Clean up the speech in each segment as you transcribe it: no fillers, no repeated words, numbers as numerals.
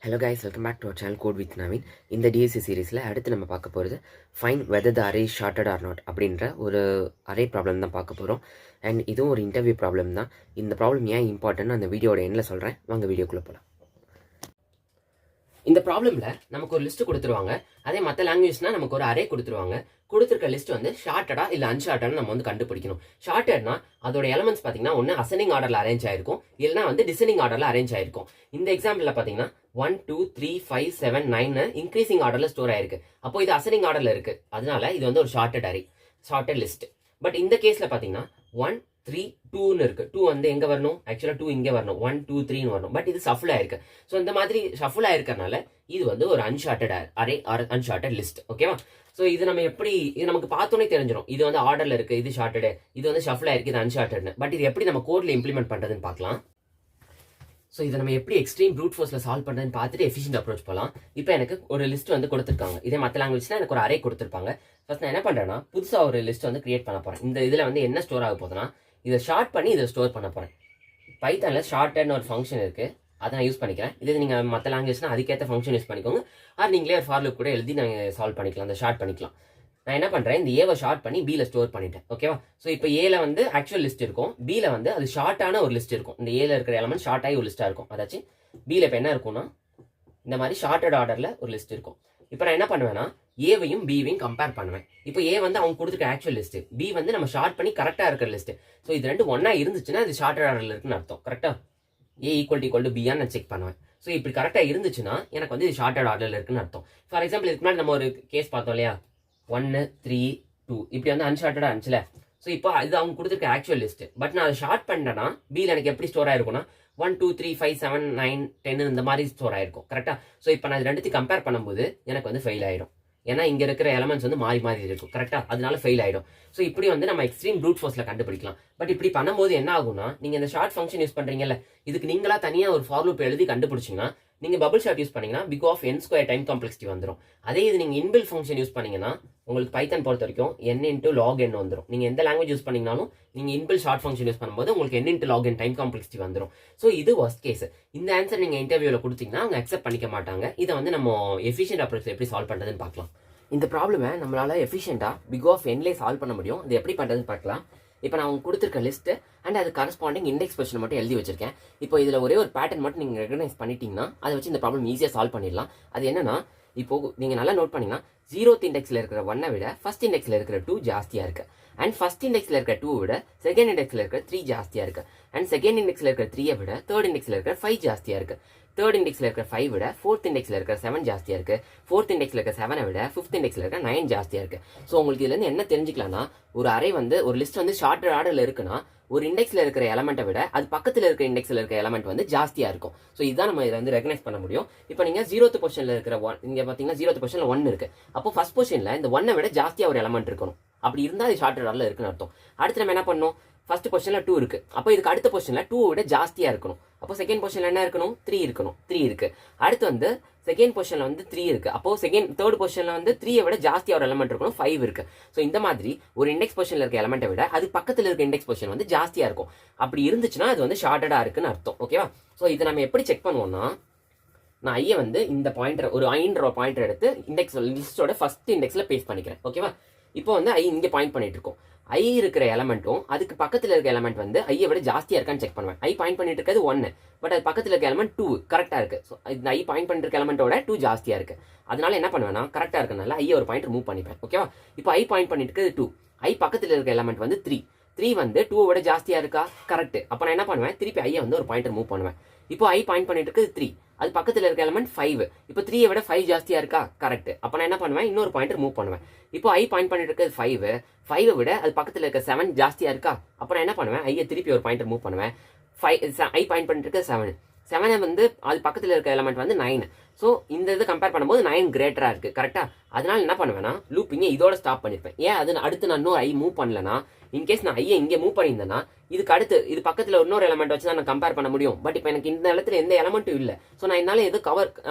Hello guys, welcome back to our channel code with Naveen. இந்த DSC சீரீஸில் அடுத்து நம்ம பார்க்க போகிறது find whether the array sorted or not அப்படின்ற ஒரு அரே ப்ராப்ளம் தான் பார்க்க போகிறோம். அண்ட் இதுவும் ஒரு இன்டர்வியூ ப்ராப்ளம் தான். இந்த ப்ராப்ளம் ஏன் இம்பார்ட்டன்ட் அந்த வீடியோட எண்ணில் சொல்கிறேன். வாங்க வீடியோக்குள்ளே போகலாம். இந்த ப்ராப்ளமில் நமக்கு ஒரு லிஸ்ட்டு கொடுத்துருவாங்க. அதே மற்ற லாங்குவேஜ்னால் நமக்கு ஒரு அரே கொடுத்துருவாங்க. கொடுத்துருக்க லிஸ்ட் வந்து ஷார்ட்டடா இல்லை அன்ஷார்ட்டடாக நம்ம வந்து கண்டுபிடிக்கணும். ஷார்ட்டட்னா அதோட எலமெண்ட்ஸ் பார்த்தீங்கன்னா ஒன்று அசெண்டிங் ஆர்டரில் அரேஞ்ச் ஆயிருக்கும், இல்லைனா வந்து டிசெண்டிங் ஆர்டரில் அரேஞ்ச் ஆயிருக்கும். இந்த எக்ஸாம்பிளில் பார்த்தீங்கன்னா 1 2 3 5 7 9 இன்க்ரீசிங் ஆர்டரில் ஸ்டோர் ஆயிருக்கு. அப்போ இது அசெண்டிங் ஆர்டரில் இருக்கு, அதனால இது வந்து ஒரு shorted array, shorted list. But இந்த கேஸில் பார்த்தீங்கன்னா 1 3 2ன்னு இருக்கு. 2 வந்து எங்கே வரணும்? ஆக்சுவலாக 2 இங்கே வரணும், 1 2 3ன்னு வரணும். பட் இது ஷஃபிள் ஆயிருக்கு. ஸோ இந்த மாதிரி ஷஃபிள் ஆயிருக்கனால இது வந்து ஒரு அன்ஷார்ட்டட் அரே ஆர் அன்ஷார்ட்டட் லிஸ்ட். ஓகேவா? ஸோ இது நம்ம எப்படி, இது நமக்கு பார்த்தோன்னே தெரிஞ்சிடும். இது வந்து ஆர்டரில் இருக்கு, இது ஷார்ட்டடு, இது வந்து ஷஃபிள் ஆயிருக்கு, இது அன்ஷார்ட்டட்னு. பட் இது எப்படி நம்ம கோட்ல இம்ப்ளிமெண்ட் பண்ணுறதுன்னு பார்க்கலாம். ஸோ இதை நம்ம எப்படி எக்ஸ்ட்ரீம் ப்ரூட் ஃபோர்ஸில் சால்வ் பண்ணுறதுன்னு பார்த்துட்டு எஃபிஷியன்ட் அப்ரோச் போகலாம். இப்போ எனக்கு ஒரு லிஸ்ட் வந்து கொடுத்துருக்காங்க. இதே மற்ற லாங்குவேஜ்னா எனக்கு ஒரு அரே கொடுத்துருப்பாங்க. ஃபர்ஸ்ட் நான் என்ன பண்ணுறேன்னா புதுசாக ஒரு லிஸ்ட் வந்து கிரியேட் பண்ண போகிறேன். இந்த இதில் வந்து என்ன ஸ்டோர் ஆக போகுதுன்னா இதை ஷார்ட் பண்ணி இதை ஸ்டோர் பண்ண போகிறேன். பைத்தானில் ஷார்ட்டட்னு ஒரு ஃபங்க்ஷன் இருக்குது, அதை நான் யூஸ் பண்ணிக்கிறேன். இது நீங்கள் மற்ற லாங்குவேஜ்னா அதுக்கேற்ற ஃபங்க்ஷன் யூஸ் பண்ணிக்கோங்க. அது நீங்களே ஒரு ஃபார் லூப் கூட எழுதி நாங்கள் சால்வ் பண்ணிக்கலாம், அந்த ஷார்ட் பண்ணிக்கலாம். நான் என்ன பண்ணுறேன், இந்த ஏவை ஷார்ட் பண்ணி பியில் ஸ்டோர் பண்ணிட்டேன். ஓகேவா? ஸோ இப்போ ஏல வந்து ஆக்சுவல் லிஸ்ட் இருக்கும், பியில் வந்து அது ஷார்ட்டான ஒரு லிஸ்ட் இருக்கும். இந்த ஏல இருக்கிற எலமெண்ட் ஷார்ட் ஆகி ஒரு லிஸ்ட்டாக இருக்கும். அதாச்சும் பியில் இப்போ என்ன இருக்கும்னா இந்த மாதிரி ஷார்ட்டட் ஆர்டரில் ஒரு லிஸ்ட் இருக்கும். இப்போ நான் என்ன பண்ணுவேன்னா ஏவையும் பிவையும் கம்பேர் பண்ணுவேன். இப்போ ஏ வந்து அவங்க கொடுத்துருக்க ஆக்சுவல் லிஸ்ட், பி வந்து நம்ம ஷார்ட் பண்ணி கரெக்டாக இருக்கிற லிஸ்ட். ஸோ இது ரெண்டு ஒன்றா இருந்துச்சுன்னா இது ஷார்ட்டட் ஆர்டரில் இருக்குன்னு அர்த்தம். கரெக்டாக ஏ ஈக்குவல் டு பியான்னு நான் செக் பண்ணுவேன். ஸோ இப்படி கரெக்டாக இருந்துச்சுன்னா எனக்கு வந்து இது ஷார்ட்டட் ஆர்டரில் இருக்குன்னு அர்த்தம். ஃபார் எக்ஸாம்பிள் இதுக்கு முன்னாடி நம்ம ஒரு கேஸ் பார்த்தோம் இல்லையா, 1 3 2 இப்படி வந்து அன்ஷார்ட்டடாக இருந்துச்சுல. ஸோ இப்போ இது அவங்க கொடுத்துருக்க ஆக்சுவல் லிஸ்ட். பட் நான் அதை ஷார்ட் பண்ணுறேன்னா பியில் எனக்கு எப்படி ஸ்டோர் ஆயிருக்கும்னா 1 2 3 5 7 9 10 இந்த மாதிரி ஸ்டோர் ஆயிருக்கும். கரெக்டாக? ஸோ இப்போ நான் இது ரெண்டுத்தையும் கம்பேர் பண்ணும்போது எனக்கு வந்து ஃபெயில் ஆயிடும். ஏன்னா இங்கே இருக்கிற எலமெண்ட்ஸ் வந்து மாறி மாறி இருக்கும். கரெக்டாக? அதனால ஃபெயில் ஆயிடும். ஸோ இப்படி வந்து நம்ம எக்ஸ்ட்ரீம் ப்ரூட் ஃபோர்ஸில் கண்டுபிடிக்கலாம். பட் இப்படி பண்ணும்போது என்ன ஆகும்னா நீங்கள் இந்த ஷார்ட் ஃபங்க்ஷன் யூஸ் பண்ணுறீங்கல்ல, இதுக்கு நீங்களா தனியாக ஒரு ஃபார் லூப் எழுதி கண்டுபிடிச்சிங்கன்னா நீங்கள் பபிள் ஷார்ட் யூஸ் பண்ணீங்கன்னா big of n square time complexity வந்துடும். அதே இது நீங்கள் இன்பில் ஃபங்க்ஷன் யூஸ் பண்ணீங்கன்னா உங்களுக்கு பைத்தன் பொறுத்த வரைக்கும் n இன்ட்டு லாக் n வந்துடும். நீங்கள் எந்த லாங்குவேஜ் யூஸ் பண்ணீங்கனாலும் நீங்கள் இன்பில் ஷார்ட் ஃபங்க்ஷன் யூஸ் பண்ணும்போது உங்களுக்கு n into log n time complexity வந்துடும். ஸோ இது ஒர்ஸ்ட் கேஸ். இந்த ஆன்சர் நீங்கள் இன்டர்வியூவில் கொடுத்தீங்கன்னா அவங்க அக்செப்ட் பண்ணிக்க மாட்டாங்க. இதை வந்து நம்ம எஃபிஷியன்ட் அப்ரோச் எப்படி சால்வ் பண்ணுறதுன்னு பார்க்கலாம். இந்த ப்ராப்ளமை நம்மளால எஃபிஷியண்டாக பிக் ஆஃப் என்லேயே சால்வ் பண்ண முடியும். இது எப்படி பண்ணுறதுன்னு பார்க்கலாம். இப்போ நான் அவங்க கொடுத்துருக்க லிஸ்ட்டு அண்ட் அது கரஸ்பாண்டிங் இண்டெக்ஸ் பொசிஷன் மட்டும் எழுதி வச்சிருக்கேன். இப்போ இதில் ஒரே ஒரு பேட்டர்ன் மட்டும் நீங்கள் ரெகனைஸ் பண்ணிட்டீங்கன்னா அதை வச்சு இந்த ப்ராப்ளம் ஈஸியாக சால்வ் பண்ணிடலாம். அது என்னன்னா, இப்போ நீங்கள் நல்லா நோட் பண்ணிங்கன்னா 0th இண்டெக்ஸில் இருக்கிற 1 விட ஃபர்ஸ்ட் இண்டெக்ஸில் இருக்கிற 2 ஜாஸ்தியாக இருக்குது. அண்ட் ஃபர்ஸ்ட் இண்டெக்ஸில் இருக்கிற 2 விட செகண்ட் இண்டெக்ஸில் இருக்கிற 3 ஜாஸ்தியாக இருக்குது. அண்ட் செகண்ட் இண்டெக்ஸில் இருக்கிற 3 விட தேர்ட் இண்டெக்ஸில் இருக்கிற 5 ஜாஸ்தியாக இருக்குது. தேர்ட் இண்டெக்ஸில் இருக்கிற 5 விட ஃபோர்த் இண்டெக்ஸில் இருக்கிற 7 ஜாஸ்தியாக இருக்குது. ஃபோர்த் இண்டெக்ஸில் இருக்கிற 7 விட ஃபிஃப்த் இண்டெக்ஸில் இருக்கிற 9 ஜாஸ்தியாக இருக்குது. ஸோ உங்களுக்கு இதுலேருந்து என்ன தெரிஞ்சுக்கலாம்னா, ஒரு அரே வந்து ஒரு லிஸ்ட் வந்து ஷார்ட்டட் ஆர்டரில் இருக்குன்னா ஒரு இண்டெக்ஸில் இருக்கிற எலமெண்ட்டை விட அது பக்கத்தில் இருக்கிற இண்டெக்ஸில் இருக்கிற எலமெண்ட் வந்து ஜாஸ்தியாக இருக்கும். ஸோ இதுதான் நம்ம இதை வந்து ரெகனைஸ் பண்ண முடியும். இப்போ நீங்கள் 0th பொசிஷனில் இருக்கிற 1 இங்கே பார்த்தீங்கன்னா 0th பொசிஷனில் 1 இருக்குது. அப்போ ஃபர்ஸ்ட் பொசிஷனில் இந்த 1 விட ஜாஸ்தியாக ஒரு எலமெண்ட் இருக்கணும். அப்படி இருந்தால் அது ஷார்ட்டட் ஆர்டரில் இருக்குன்னு அர்த்தம். அடுத்து நம்ம என்ன பண்ணணும், ஃபர்ஸ்ட் பொசிஷனில் 2 இருக்குது. அப்போ இதுக்கு அடுத்த பொசிஷனில் 2 விட ஜாஸ்தியாக இருக்கணும். அப்போ செகண்ட் பொசிஷனில் என்ன இருக்கணும், 3 இருக்கணும். 3 இருக்குது. அடுத்து வந்து செகண்ட் பொசிஷனில் வந்து 3 இருக்குது. அப்போ தேர்ட் பொசிஷனில் வந்து 3 விட ஜாஸ்தியாக ஒரு எலமெண்ட் இருக்கணும், 5 இருக்குது. ஸோ இந்த மாதிரி ஒரு இண்டெக்ஸ் பொசிஷனில் இருக்க எலமெண்ட்டை விட அது பக்கத்தில் இருக்க இண்டெக்ஸ் பொசிஷன் வந்து ஜாஸ்தியாக இருக்கும். அப்படி இருந்துச்சுன்னா அது வந்து ஷார்ட்டடாக இருக்குன்னு அர்த்தம். ஓகேவா? ஸோ இதை நம்ம எப்படி செக் பண்ணுவோம்னா, நான் ஐயை வந்து இந்த பாயிண்டர் ஒரு ஐன்ற பாயிண்டர் எடுத்து இண்டெக்ஸ் லிஸ்டோட ஃபர்ஸ்ட் இண்டெக்ஸில் பேஸ்ட் பண்ணிக்கிறேன். ஓகேவா? இப்போ வந்து ஐ இங்கே பாயிண்ட் பண்ணிட்டு இருக்கோம். ஐ இருக்கிற எலமெண்ட்டும் அதுக்கு பக்கத்தில் இருக்க எலமெண்ட் வந்து ஐயை விட ஜாஸ்தியாக இருக்கான்னு செக் பண்ணுவேன். ஐ பாயிண்ட் பண்ணிட்டு இருக்கிறது 1, பட் அது பக்கத்தில் இருக்க எலமெண்ட் 2 கரெக்டாக இருக்குது. ஸோ இந்த ஐ பாயிண்ட் பண்ணிட்டு இருக்க எலமெண்ட்டோட 2 ஜாஸ்தியாக இருக்குது. அதனால என்ன பண்ணுவேன்னா கரெக்டாக இருக்கனால ஐயை ஒரு பாயிண்ட் மூவ் பண்ணிப்பேன். ஓகேவா? இப்போ ஐ பாயிண்ட் பண்ணிட்டு இருக்கிறது 2, ஐ பக்கத்தில் இருக்க எலமெண்ட் வந்து 3 வந்து 2 விட ஜாஸ்தியாக இருக்கா? கரெக்ட். அப்போ நான் என்ன பண்ணுவேன், திருப்பி ஐயை வந்து ஒரு பாயிண்டர் மூவ் பண்ணுவேன். இப்போ ஐ பாயிண்ட் பண்ணிட்டு இருக்குது 3, அது பக்கத்தில் இருக்க எலமெண்ட் 5. இப்போ 3 விட 5 ஜாஸ்தியாக இருக்கா? கரெக்ட். அப்போ நான் என்ன பண்ணுவேன், இன்னொரு பாயிண்டர் மூவ் பண்ணுவேன். இப்போ ஐ பாயிண்ட் பண்ணிட்டு இருக்கிறது 5 விட அது பக்கத்தில் இருக்க 7 ஜாஸ்தியாக இருக்கா? அப்போ நான் என்ன பண்ணுவேன், ஐயை திருப்பி ஒரு பாயிண்டர் மூவ் பண்ணுவேன். ஐ பாயிண்ட் பண்ணிட்டு இருக்க 7 வந்து அது பக்கத்தில் இருக்க எலமெண்ட் வந்து 9. ஸோ இந்த இது கம்பேர் பண்ணும்போது 9 கிரேட்டராக இருக்குது. கரெக்டாக? அதனால என்ன பண்ணுவேன்னா லூப்பிங்க இதோட ஸ்டாப் பண்ணியிருப்பேன். ஏன் அது அடுத்து நான் இன்னொரு ஐ மூவ் பண்ணலன்னா, இன்கேஸ் நான் ஐயை இங்கே மூவ் பண்ணியிருந்தேன்னா இதுக்கு அடுத்து இது பக்கத்தில் இன்னொரு எலமெண்ட் வச்சு தான் நான் கம்பேர் பண்ண முடியும். பட் இப்போ எனக்கு இந்த இடத்துல எந்த எலமெண்ட்டும் இல்லை. ஸோ நான் என்னால் எது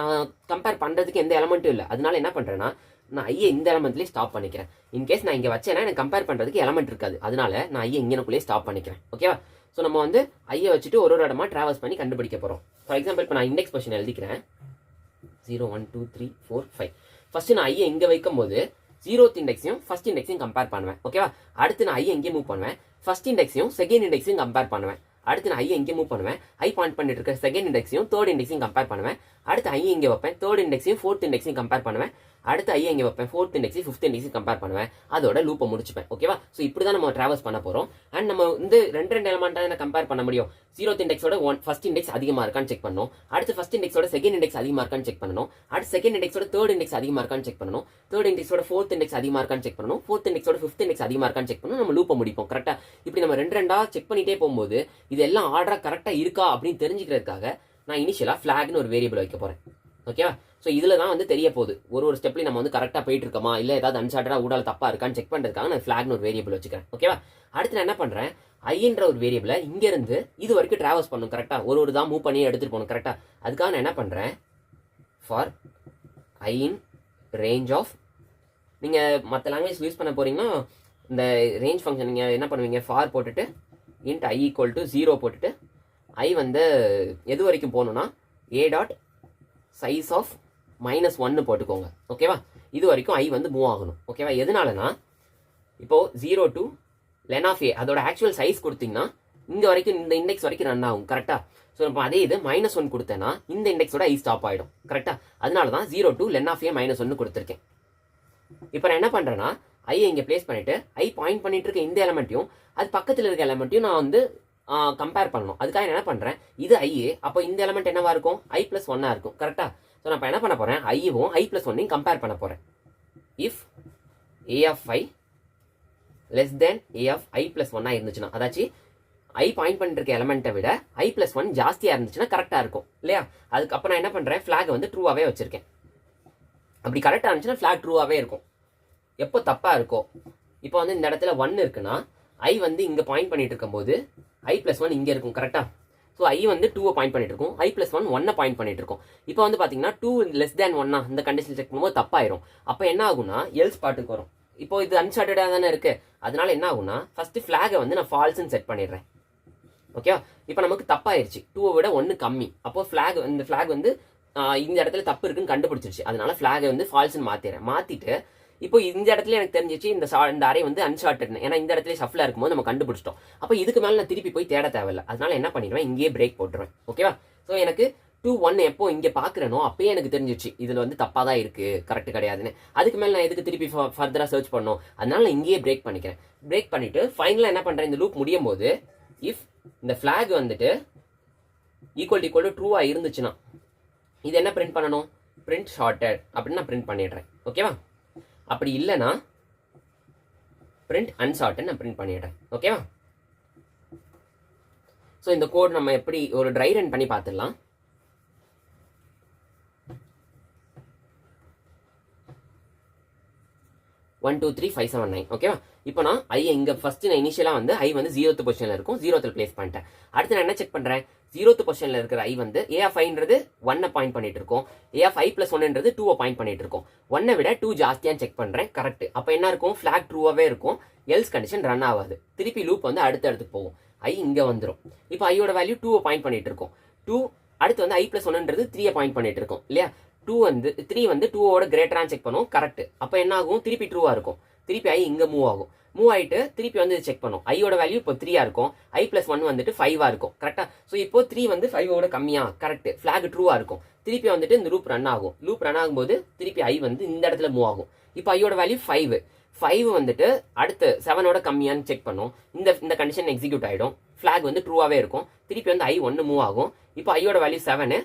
கம்பேர் பண்ணுறதுக்கு எந்த எலமெண்ட்டும் இல்லை. அதனால என்ன பண்ணுறேன்னா நான் ஐயை இந்த எலமெண்ட்லேயே ஸ்டாப் பண்ணிக்கிறேன். இன்கேஸ் நான் இங்கே வச்சேன்னா எனக்கு கம்பேர் பண்ணுறதுக்கு எலமெண்ட் இருக்காது. அதனால நான் ஐயை இங்கேனுக்குள்ளேயே ஸ்டாப் பண்ணிக்கிறேன். ஓகேவா? ஸோ நம்ம வந்து ஐயை வச்சுட்டு ஒரு இடமா ட்ராவல்ஸ் பண்ணி கண்டுபிடிக்க போகிறோம். ஃபார் எக்ஸாம்பிள் இப்போ நான் இண்டெக்ஸ் பொசிஷன் எழுதிக்கிறேன். 0 1 2 3 4 5. ஃபர்ஸ்ட் நான் ஐயை இங்கே வைக்கும் போது 0th இண்டெக்ஸையும் ஃபர்ஸ்ட் இண்டெக்ஸையும் கம்பேர் பண்ணுவேன். ஓகேவா? அடுத்து நான் ஐயை எங்கே மூவ் பண்ணுவேன், ஃபர்ஸ்ட் இண்டெக்ஸையும் செகண்ட் இண்டெக்ஸையும் கம்பேர் பண்ணுவேன். அடுத்து நான் ஐயை எங்கே மூவ் பண்ணுவேன், ஐ பாயிண்ட் பண்ணிட்டு இருக்க செகண்ட் இண்டெக்ஸையும் தேர்ட் இண்டெக்ஸையும் கம்பேர் பண்ணுவேன். அடுத்து ஐயை இங்கே வைப்பேன், தேர்ட் இண்டெக்ஸையும் ஃபோர்த் இண்டெக்ஸையும் கம்பேர் பண்ணுவேன். அடுத்து ஐயை இங்கே வைப்பேன், ஃபோர்த் இண்டெக்ஸையும் ஃபிஃப்த் இண்டெக்ஸையும் கம்பேர் பண்ணுவேன். அதோட லூப்பை முடிச்சுப்பேன். ஓகேவா? ஸோ இப்படி தான் நம்ம ட்ராவல்ஸ் பண்ண போகிறோம். அண்ட் நம்ம வந்து ரெண்டு எலமெண்ட்டாக கம்பேர் பண்ண முடியும். 0th இண்டெக்ஸோட ஃபர்ஸ்ட் இண்டெக்ஸ் அதிகமாக இருக்கான்னு செக் பண்ணணும். அடுத்து ஃபர்ஸ்ட் இண்டெக்ஸோட செகண்ட் இண்டெக்ஸ் அதிகமாக இருக்கான்னு செக் பண்ணணும். அடுத்து செகண்ட் இண்டெக்ஸோட தேர்ட் இண்டெக்ஸ் அதிகமாக இருக்கான்னு செக் பண்ணணும். தேர்ட் இண்டெக்ஸோட ஃபோர்த் இண்டெக்ஸ் அதிகமாக இருக்கான்னு செக் பண்ணணும். ஃபோர்த் இண்டெக்ஸோட ஃபிஃப்த் இண்டெக்ஸ் அதிகமாக இருக்கான்னு செக் பண்ணணும். நம்ம லூப்பை முடிப்போம். கரெக்டாக இப்படி நம்ம ரெண்டா செக் பண்ணிட்டே போகும்போது இதெல்லாம் ஆர்டராக கரெக்டாக இருக்கா அப்படின்னு தெரிஞ்சுக்கிறதுக்காக நான் இனிஷியலாக ஃபிளாக்னு ஒரு வேரியபிள் வைக்க போகிறேன். ஓகேவா? ஸோ இதில் தான் வந்து தெரிய போகுது ஒரு ஸ்டெப்லையும் நம்ம வந்து கரெக்டாக போயிட்டு இருக்கோமா, இல்லை ஏதாவது அன்சார்ட்டடாக ஊடால தப்பாக இருக்கான்னு செக் பண்ணுறதுக்காக நான் ஃபிளாக்னு ஒரு வேரியபிள் வச்சுக்கிறேன். ஓகேவா? அடுத்து நான் என்ன பண்ணுறேன், ஐன்ற ஒரு வேரியபிளை இங்கேருந்து இது வரைக்கும் ட்ராவல்ஸ் பண்ணணும். கரெக்டாக ஒரு தான் மூவ் பண்ணி எடுத்துகிட்டு போகணும். கரெக்டாக அதுக்காக நான் என்ன பண்ணுறேன், for I in range of, நீங்கள் மற்ற லாங்குவேஜ் யூஸ் பண்ண போகிறீங்கன்னா இந்த ரேஞ்ச் ஃபங்க்ஷன் நீங்கள் என்ன பண்ணுவீங்க, ஃபார் போட்டுட்டு இன்ட் ஐ ஈக்குவல் டு 0 போட்டுட்டு ஐ வந்து எது வரைக்கும் போகணுன்னா ஏ டாட் சைஸ் ஆஃப் -1 போட்டுக்கோங்க. ஓகேவா? இது வரைக்கும் ஐ வந்து மூவ் ஆகணும். ஓகேவா? எதனாலனா இப்போது 0 to len of a அதோட ஆக்சுவல் சைஸ் கொடுத்தீங்கன்னா இங்கே வரைக்கும் இந்த இண்டெக்ஸ் வரைக்கும் ரன் ஆகும். கரெக்டாக? ஸோ இப்போ அதே இது -1 கொடுத்தேன்னா இந்த இண்டெக்ஸோட ஐ ஸ்டாப் ஆகிடும். கரெக்டாக? அதனால தான் 0 to len of a -1 கொடுத்துருக்கேன். இப்போ நான் என்ன பண்ணுறேன்னா ஐயை இங்கே பிளேஸ் பண்ணிவிட்டு ஐ பாயிண்ட் பண்ணிட்டு இருக்க இந்த எலமெண்ட்டையும் அது பக்கத்தில் இருக்க எலமெண்ட்டையும் நான் வந்து கம்பேர் பண்ணணும். அதுக்காக என்ன பண்ணுறேன், இது ஐஏ, அப்போ இந்த எலமெண்ட் என்னவா இருக்கும், i+1 இருக்கும். கரெக்டாக? ஸோ நான் இப்போ என்ன பண்ண போகிறேன், ஐயும் i+1 கம்பேர் பண்ண போகிறேன். If a of i less than a of i+1 இருந்துச்சுன்னா, அதாச்சும் ஐ பாயிண்ட் பண்ணிட்டு இருக்க எலமெண்ட்டை விட i+1 ஜாஸ்தியாக இருந்துச்சுன்னா கரெக்டாக இருக்கும் இல்லையா? அதுக்கு அப்போ நான் என்ன பண்ணுறேன், ஃப்ளாக் வந்து ட்ரூவாகவே வச்சுருக்கேன். அப்படி கரெக்டாக இருந்துச்சுன்னா ஃப்ளாக் ட்ரூவாகவே இருக்கும். எப்போ தப்பாக இருக்கோ, இப்போ வந்து இந்த இடத்துல 1 இருக்குன்னா ஐ வந்து இங்கே பாயிண்ட் பண்ணிட்டு இருக்கும்போது i+1 இங்கே இருக்கும். கரெக்டாக? ஸோ ஐ வந்து 2 பாயிண்ட் பண்ணிட்டு இருக்கும், i+1 1 பாயிண்ட் பண்ணிட்டு இருக்கும். இப்போ வந்து பார்த்தீங்கன்னா 2 less than 1 இந்த கண்டிஷன் செக் பண்ணும்போது தப்பாயிரும். அப்போ என்ன ஆகும்னா எல்ஸ் பாட்டுக்கு வரும். இப்போ இது அன்சார்ட்டடாக தானே இருக்கு, அதனால என்ன ஆகும்னா ஃபர்ஸ்ட் ஃபிளாகை வந்து நான் ஃபால்ஸ்ன்னு செட் பண்ணிடுறேன். ஓகேவா? இப்போ நமக்கு தப்பாயிருச்சு, 2 விட 1 கம்மி. அப்போ இந்த ஃபிளாக் வந்து இந்த இடத்துல தப்பு இருக்குன்னு கண்டுபிடிச்சிருச்சு. அதனால ஃபிளாகை வந்து ஃபால்ஸ்ன்னு மாற்றிட்டு இப்போ இந்த இடத்துல எனக்கு தெரிஞ்சிச்சு இந்த அரே வந்து அன்சார்ட்டட், ஏன்னா இந்த இடத்துல ஷஃப்ல இருக்கும்போது நம்ம கண்டுபிடிச்சிட்டோம். அப்போ இதுக்கு மேலே நான் திருப்பி போய் தேட தேவையில்லை. அதனால என்ன பண்ணிடுவேன், இங்கேயே பிரேக் போட்டுருவேன். ஓகேவா? ஸோ எனக்கு 2 1 எப்போ இங்கே பார்க்குறேனோ அப்பயே எனக்கு தெரிஞ்சிச்சு இதில் வந்து தப்பாக தான் இருக்குது, கரெக்ட் கிடையாதுன்னு. அதுக்கு மேலே நான் எதுக்கு திருப்பி ஃபர்தராக சர்ச் பண்ணணும், அதனால நான் இங்கேயே பிரேக் பண்ணிக்கிறேன். பிரேக் பண்ணிட்டு ஃபைனலாக என்ன பண்ணுறேன், இந்த லூப் முடியும் போது இஃப் இந்த ஃபிளாக் வந்துட்டு ஈக்குவல் டு ட்ரூவாக இருந்துச்சுன்னா இது என்ன பிரிண்ட் பண்ணணும், பிரிண்ட் ஷார்ட்டட் அப்படின்னு நான் பிரிண்ட் பண்ணிடுறேன். ஓகேவா? அப்படி இல்லைன்னா பிரிண்ட் அன்சார்ட்டன் நான் பிரிண்ட் பண்ணிடுறேன். ஓகேவா? ஸோ இந்த கோட் நம்ம எப்படி ஒரு ட்ரை ரன் பண்ணி பார்த்துடலாம். ஒன் 2 3 5 7 9. ஓகேவா? இப்போ நான் ஐ இங்கே ஃபர்ஸ்ட் நான் இனிஷியலாக வந்து ஐ வந்து 0th பொசிஷனில் இருக்கும், 0th பிளேஸ் பண்ணிட்டேன். அடுத்து நான் என்ன செக் பண்ணுறேன், 0th பொசிஷனில் இருக்கிற ஐ வந்து a of iன்றது 1 பாயிண்ட் பண்ணிட்டு இருக்கோம், a of i+1ன்றது 2 பாயிண்ட் பண்ணிட்டு இருக்கோம். 1 விட 2 ஜாஸ்தியான்னு செக் பண்ணுறேன். கரெக்ட். அப்போ என்ன இருக்கும், ஃபிளாக் ட்ரூவாகவே இருக்கும், எல்ஸ் கண்டிஷன் ரன் ஆகாது. திருப்பி லூப் வந்து அடுத்து போகும், ஐ இங்கே வந்துடும். இப்போ ஐயோட வேல்யூ 2 பாயிண்ட் பண்ணிட்டு இருக்கோம். 2 அடுத்து வந்து i+1ன்றது 3 பாயிண்ட் பண்ணிட்டு இருக்கோம் இல்லையா? 3 வந்து 2ஓட கிரேட்டரான்னு செக் பண்ணுவோம். கரெக்ட். அப்போ என்ன ஆகும், திருப்பி ட்ரூவாக இருக்கும். திருப்பி ஐ இங்கே மூவ் ஆகும். மூவ் ஆகிட்டு திருப்பி வந்து செக் பண்ணும். ஐயோட வேல்யூ இப்போ 3 இருக்கும், i+1 வந்துட்டு 5 இருக்கும். கரெக்டாக? ஸோ இப்போ 3 வந்து 5ஓட கம்மியாக, கரெக்ட், ஃபிளாக் ட்ரூவாக இருக்கும். திருப்பி வந்துட்டு இந்த லூப் ரன் ஆகும். லூப் ரன் ஆகும்போது திருப்பி ஐ வந்து இந்த இடத்துல மூவ் ஆகும். இப்போ ஐயோட வேல்யூ 5 வந்துட்டு அடுத்து 7ஓட கம்மியான்னு செக் பண்ணும். இந்த கண்டிஷன் எக்ஸிக்யூட் ஆகிடும், ஃபிளாக் வந்து ட்ரூவாகவே இருக்கும். திருப்பி வந்து ஐ 1 மூவ் ஆகும். இப்போ ஐயோட வேல்யூ 7,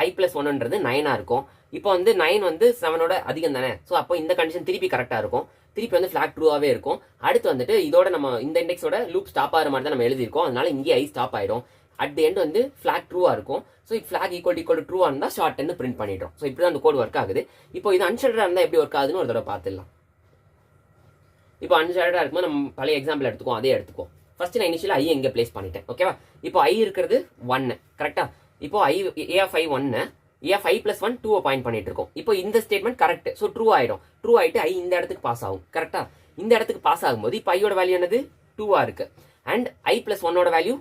i+1ன்றது 9 இருக்கும். இப்போ வந்து 9 வந்து 7ஓட அதிகம் தானே, ஸோ அப்போ இந்த கண்டிஷன் திருப்பி கரெக்டாக இருக்கும். திருப்பி வந்து ஃபிளாக் ட்ரூவாகவே இருக்கும். அடுத்து வந்துட்டு இதோட நம்ம இந்த இண்டெக்ஸோட லூப் ஸ்டாப் ஆகிற மாதிரி தான் நம்ம எழுதியிருக்கோம், அதனால இங்கே ஐ ஸ்டாப் ஆகிடும். அட் தி எண்ட் வந்து ஃபிளாக் ட்ரூவாக இருக்கும். ஸோ ஃபிளாக் ஈக்குவல் ட்ரூவாக இருந்தால் ஷார்ட்னு பிரிண்ட் பண்ணிடுறோம். ஸோ இப்படி தான் அந்த கோட் ஒர்க் ஆகுது. இப்போ இது அன்ஷார்ட்டடாக இருந்தால் எப்படி ஒர்க் ஆகுதுன்னு ஒரு தடவை பார்த்துடலாம். இப்போ அன்ஷார்ட்டடாக இருக்கும்போது நம்ம பழைய எக்ஸாம்பிள் எடுத்துக்கோம், அதே எடுத்துக்கோம். ஃபர்ஸ்ட் நான் இனிஷியலாக ஐ எங்கே பிளேஸ் பண்ணிட்டேன். ஓகேவா? இப்போ ஐ இருக்கிறது 1, கரெக்டாக? இப்போ a of i 1, a of i+1 2 point பண்ணிட்டு இருக்கோம். இப்போ இந்த ஸ்டேட்மெண்ட் கரெக்ட், ஸோ ட்ரூ ஆயிடும். ட்ரூ ஆயிட்டு ஐ இந்த இடத்துக்கு பாஸ் ஆகும். கரெக்டா? இந்த இடத்துக்கு பாஸ் ஆகும்போது இப்போ ஐயோட வேல்யூ என்னது, 2 இருக்கு. அண்ட் i+1ஓட வேல்யூ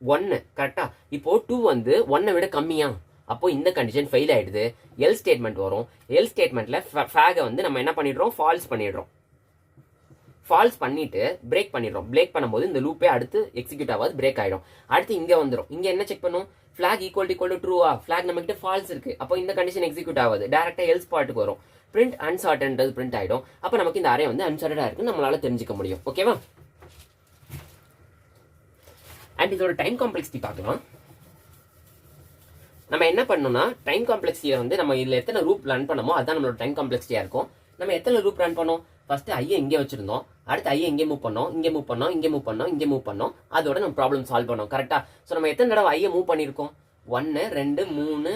1. கரெக்டா? இப்போ 2 வந்து 1 விட கம்மியா, அப்போ இந்த கண்டிஷன் ஃபெயில் ஆயிடுது. எல் ஸ்டேட்மெண்ட் வரும். எல் ஸ்டேட்மெண்ட்ல ஃபிளாகை வந்து நம்ம என்ன பண்ணிடுறோம், ஃபால்ஸ் பண்ணிடுறோம். ஃபால்ஸ் பண்ணிட்டு பிரேக் பண்ணிடுறோம். பிரேக் பண்ணும்போது இந்த லூப்பே அடுத்து எக்ஸிக்யூட் ஆகாது, பிரேக் ஆயிடும். அடுத்து இங்கே வந்துடும். இங்கே என்ன செக் பண்ணும், ஃபிளாக் ஈக்குவல் டு ட்ரூவா, ஃபிளாக் நம்ம கிட்ட ஃபால்ஸ் இருக்கு, அப்போ இந்த கண்டிஷன் எக்ஸிக்யூட் ஆகாது, டேரக்டா எல்ஸ் பார்ட்டுக்கு வரும். பிரிண்ட் அன்சார்ட்டன்றது பிரிண்ட் ஆயிடும். அப்போ நமக்கு இந்த அரே வந்து அன்சார்ட்டடா இருக்கு நம்மளால தெரிஞ்சுக்க முடியும். ஓகேவா? அண்ட் இதோட டைம் காம்ப்ளெக்சிட்டி பார்க்கலாம். நம்ம என்ன பண்ணணும்னா டைம் காம்ப்ளெக்சிட்டியை வந்து நம்ம இதில் எத்தனை ரூப் ரன் பண்ணமோ அதுதான் நம்மளோட டைம் காம்ப்ளெக்சிட்டியா இருக்கும். நம்ம எத்தனை ரூப் ரன் பண்ணோம், ஃபர்ஸ்ட் ஐயை இங்கே வச்சிருந்தோம், அடுத்து ஐயை இங்கே மூவ் பண்ணோம், இங்கே மூவ் பண்ணோம், இங்கே மூவ் பண்ணோம், இங்கே மூவ் பண்ணோம், அதோட நம்ம ப்ராப்ளம் சால்வ் பண்ணோம். கரெக்டா? ஸோ நம்ம எத்தனை தடவை ஐயை மூவ் பண்ணியிருக்கோம், 1 2 3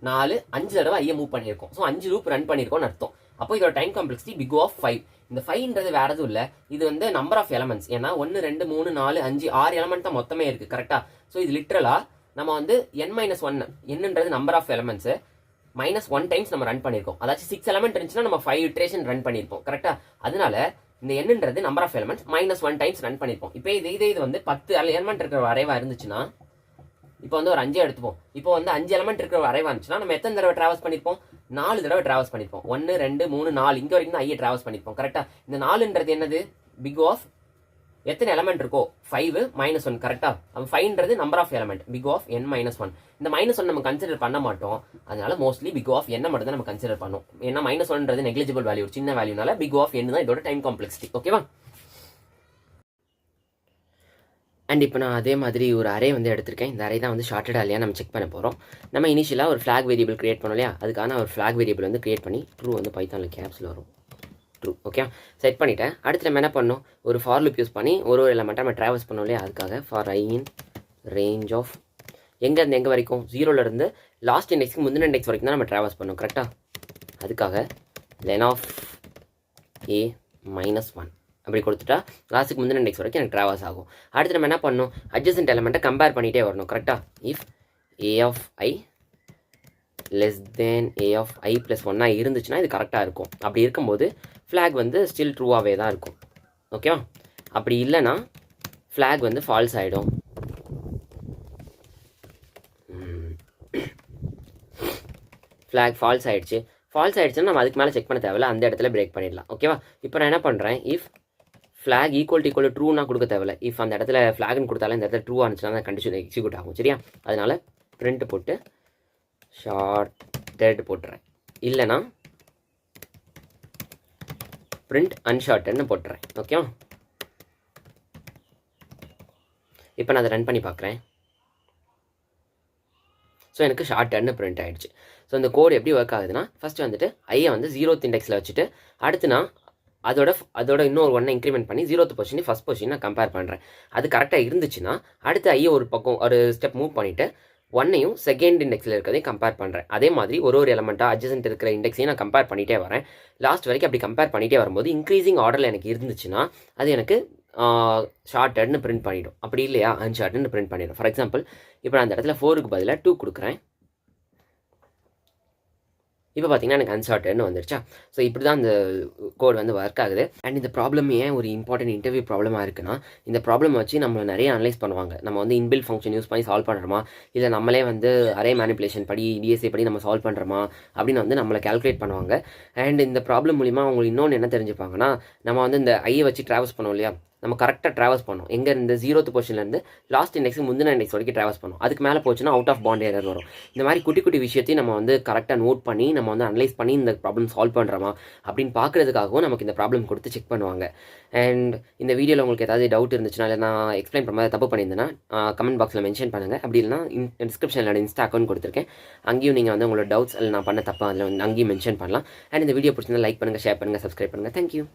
4 5 தடவை ஐயை மூவ் பண்ணியிருக்கோம். ஸோ 5 ரூப் ரன் பண்ணியிருக்கோம்னு அர்த்தம். அப்போ இதோட டைம் காம்ப்ளெக்சிட்டி பிக் ஆஃப் 5. இந்த 5ன்றது வேற எதுவும் இல்லை, இது வந்து நம்பர் ஆஃப் எலமெண்ட்ஸ். ஏன்னா 1 2 3 4 5 6 எலமெண்ட் தான் மொத்தமே இருக்கு. கரெக்டா? ஸோ இது லிட்டரலா நம்ம வந்து n-1 என்னன்றது நம்பர் ஆஃப் எலமெண்ட்ஸ் -1 டைம்ஸ் நம்ம ரன் பண்ணியிருக்கோம். அதாச்சும் 6 எலமெண்ட் இருந்துச்சுன்னா நம்ம 5 இட்ரேஷன் ரன் பண்ணியிருப்போம். கரெக்டா? அதனால இந்த என்னன்றது number of elements -1 times run பண்ணியிருப்போம். இப்போ இது வந்து 10 எலமெண்ட் இருக்கிற அரேவா இருந்துச்சுன்னா, இப்போ வந்து ஒரு 5 எடுத்துப்போம். இப்போ வந்து 5 எலமெண்ட் இருக்கிற அரேவா இருந்துச்சுன்னா நம்ம எத்தனை தடவை டிராவல்ஸ் பண்ணியிருப்போம், 4 தடவை டிராவல்ஸ் பண்ணியிருப்போம். 1 2 3 4 இங்கே வரைக்கும் தான் ஐயை டிராவல்ஸ் பண்ணியிருப்போம். கரெக்டா? இந்த 4ன்றது என்னது, பிக் ஆஃப் எத்தனை எலமெண்ட் இருக்கோ 5 -1. கரெக்டா? அப்போ 5ன்றது number of element, big of n-1. இந்த -1 நம்ம கன்சிடர் பண்ண மாட்டோம். அதனால மோஸ்ட்லி பிக் ஆஃப் n மட்டும் தான் நம்ம கன்சிடர் பண்ணோம். ஏன்னா -1ன்றது நெக்லிஜிபிள் வேல்யூ, சின்ன வேல்யூனால பிக் ஆஃப் n தான் இதோட டைம் காம்ப்ளெக்சிட்டி. ஓகேவா? அண்ட் இப்போ நான் அதே மாதிரி ஒரு அரே வந்து எடுத்திருக்கேன். இந்த அரே தான் வந்து ஷார்ட்டடா இல்லையா நம்ம செக் பண்ண போகிறோம். நம்ம இனிஷியலாக ஒரு ஃபிளாக் வேரியபிள் கிரியேட் பண்ணோம் இல்லையா, அதுக்கான ஒரு ஃபிளாக் வேரியபிள் வந்து கிரியேட் பண்ணி ட்ரூ வந்து பைத்தானில் கேப்ஸில் வரும், ட்ரூ. ஓகே, செட் பண்ணிட்டேன். அடுத்து நம்ம என்ன பண்ணோம், ஒரு ஃபார் லூப் யூஸ் பண்ணி ஒரு எலமெண்ட்டாக நம்ம ட்ராவல்ஸ் பண்ணோம் இல்லையா, அதுக்காக for I in range of எங்கேருந்து எங்கே வரைக்கும், 0லேருந்து லாஸ்ட் இண்டெக்ஸ்க்கு முந்தின இண்டெக்ஸ் வரைக்கும் தான் நம்ம ட்ராவல்ஸ் பண்ணோம். கரெக்டாக? அதுக்காக லென் ஆஃப் a -1 அப்படி கொடுத்துட்டா லாஸ்ட்டுக்கு முந்தின இண்டெக்ஸ் வரைக்கும் எனக்கு ட்ராவல்ஸ் ஆகும். அடுத்து நம்ம என்ன பண்ணணும், அட்ஜசன்ட் எலமெண்ட்டை கம்பேர் பண்ணிகிட்டே வரணும். கரெக்டாக? If a of i less than a of i + 1 இருந்துச்சுன்னா இது கரெக்டாக இருக்கும். அப்படி இருக்கும்போது ஃப்ளாக் வந்து ஸ்டில் ட்ரூவாகவே தான் இருக்கும். ஓகேவா? அப்படி இல்லைன்னா ஃப்ளாக் வந்து ஃபால்ஸ் ஆகிடும். ஃப்ளாக் ஃபால்ஸ் ஆகிடுச்சுன்னா நம்ம அதுக்கு மேலே செக் பண்ண தேவையில்ல, அந்த இடத்துல பிரேக் பண்ணிடலாம். ஓகேவா? இப்போ நான் என்ன பண்ணுறேன், இஃப் ஃப்ளாக் ஈக்குவல் டு ட்ரூனா கொடுக்க தேவையில்ல. இஃப் அந்த இடத்துல ஃப்ளாக்னு கொடுத்தாலும் இந்த இடத்துல ட்ரூ ஆனிச்சுன்னா அந்த கண்டிஷன் எக்ஸிக்யூட் ஆகும். சரியா? அதனால் பிரிண்ட் போட்டு ஷார்ட்டட் போட்டுறேன், இல்லைனா பிரிண்ட் அன்ஷார்ட்டட்னு போட்டுறேன். ஓகேவா? இப்போ நான் அதை ரன் பண்ணி பார்க்குறேன். ஸோ எனக்கு ஷார்ட்டட்னு பிரிண்ட் ஆகிடுச்சு. ஸோ இந்த கோடு எப்படி ஒர்க் ஆகுதுன்னா, ஃபஸ்ட்டு வந்துட்டு ஐயை வந்து 0th இண்டெக்ஸில் வச்சுட்டு அடுத்து நான் அதோட இன்னொரு 1 இன்க்ரிமெண்ட் பண்ணி 0th பொசிஷன் ஃபஸ்ட் பொசிஷன் நான் கம்பேர் பண்ணுறேன். அது கரெக்டாக இருந்துச்சுன்னா அடுத்து ஐயை ஒரு பக்கம் ஒரு ஸ்டெப் மூவ் பண்ணிவிட்டு 1ஐயும் செகண்ட் இண்டெக்ஸில் இருக்கிறதையும் கம்பேர் பண்ணுறேன். அதே மாதிரி ஒரு எலமெண்ட்டாக அட்ஜசன்ட் இருக்கிற இண்டெக்ஸையும் நான் கம்பேர் பண்ணிகிட்டே வரேன். லாஸ்ட் வரைக்கும் அப்படி கம்பேர் பண்ணிகிட்டே வரும்போது இன்க்ரீசிங் ஆர்டரில் எனக்கு இருந்துச்சுன்னா அது எனக்கு ஷார்ட்டட்னு பிரிண்ட் பண்ணிவிடும். அப்படி இல்லையா அன்ஷார்ட்டட்னு பிரிண்ட் பண்ணிடும். ஃபார் எக்ஸாம்பிள் இப்போ நான் அந்த இடத்துல 4க்கு பதிலாக 2 கொடுக்குறேன். இப்போ பார்த்தீங்கன்னா எனக்கு அன்ஷார்ட்டட்னு வந்துருச்சா. ஸோ இப்படி தான் இந்த கோட் வந்து ஒர்க் ஆகுது. அண்ட் இந்த ப்ராப்ளம் ஏன் ஒரு இம்பார்ட்டன்ட் இன்டர்வியூ ப்ராப்ளமாக இருக்குன்னா, இந்த ப்ராப்ளம் வச்சு நம்ம நிறைய அனலைஸ் பண்ணுவாங்க. நம்ம வந்து இன்பில் ஃபங்க்ஷன் யூஸ் பண்ணி சால்வ் பண்ணுறோமா, இல்லை நம்மளே வந்து அரே மேனிப்புலேஷன் படி டிஎஸ்ஏ படி நம்ம சால்வ் பண்ணுறோமா அப்படின்னு வந்து நம்மளை கால்குலேட் பண்ணுவாங்க. அண்ட் இந்த ப்ராப்ளம் மூலிமா அவங்களுக்கு இன்னொன்று என்ன தெரிஞ்சுப்பாங்கன்னா, நம்ம வந்து இந்த ஐயை வச்சு ட்ராவல்ஸ் பண்ணோம் இல்லையா, நம்ம கரெக்டாக ட்ராவல்ஸ் பண்ணோம். எங்கே இந்த 0th பொசிஷன்லேருந்து லாஸ்ட் இண்டெக்ஸுக்கு முந்தின இண்டெக்ஸ் வரைக்கும் ட்ராவல்ஸ் பண்ணோம். அதுக்கு மேலே போச்சுன்னா அவுட் ஆஃப் பாண்ட் எரர் வரும். இந்த மாதிரி குட்டி குட்டி விஷயத்தையும் நம்ம வந்து கரெக்டாக நோட் பண்ணி நம்ம வந்து அனலைஸ் பண்ணி இந்த ப்ராப்ளம் சால்வ் பண்ணுறோமா அப்படின்னு பார்க்குறதுக்காகவும் நமக்கு இந்த ப்ராப்ளம் கொடுத்து செக் பண்ணுவாங்க. அண்ட் இந்த வீடியோவில் உங்களுக்கு ஏதாவது டவுட் இருந்துச்சுன்னா, இல்லை நான் எக்ஸ்பிளைன் பண்ண மாதிரி தப்பு பண்ணியிருந்தேன்னா கமெண்ட் பாக்ஸில் மென்ஷன் பண்ணுங்கள். அப்படி இல்லைனா டிஸ்கிரிப்ஷனில் இன்ஸ்டா அக்கௌண்ட் கொடுத்துருக்கேன், அங்கேயும் நீங்கள் வந்து உங்களோட டவுட்ஸ் இல்லை நான் பண்ண தப்பாக அதில் வந்து அங்கேயும் மென்ஷன் பண்ணலாம். அண்ட் இந்த வீடியோ பிடிச்சிருந்தா லைக் பண்ணுங்கள், ஷேர் பண்ணுங்கள், சப்ஸ்கிரைப் பண்ணுங்கள். தேங்க்யூ.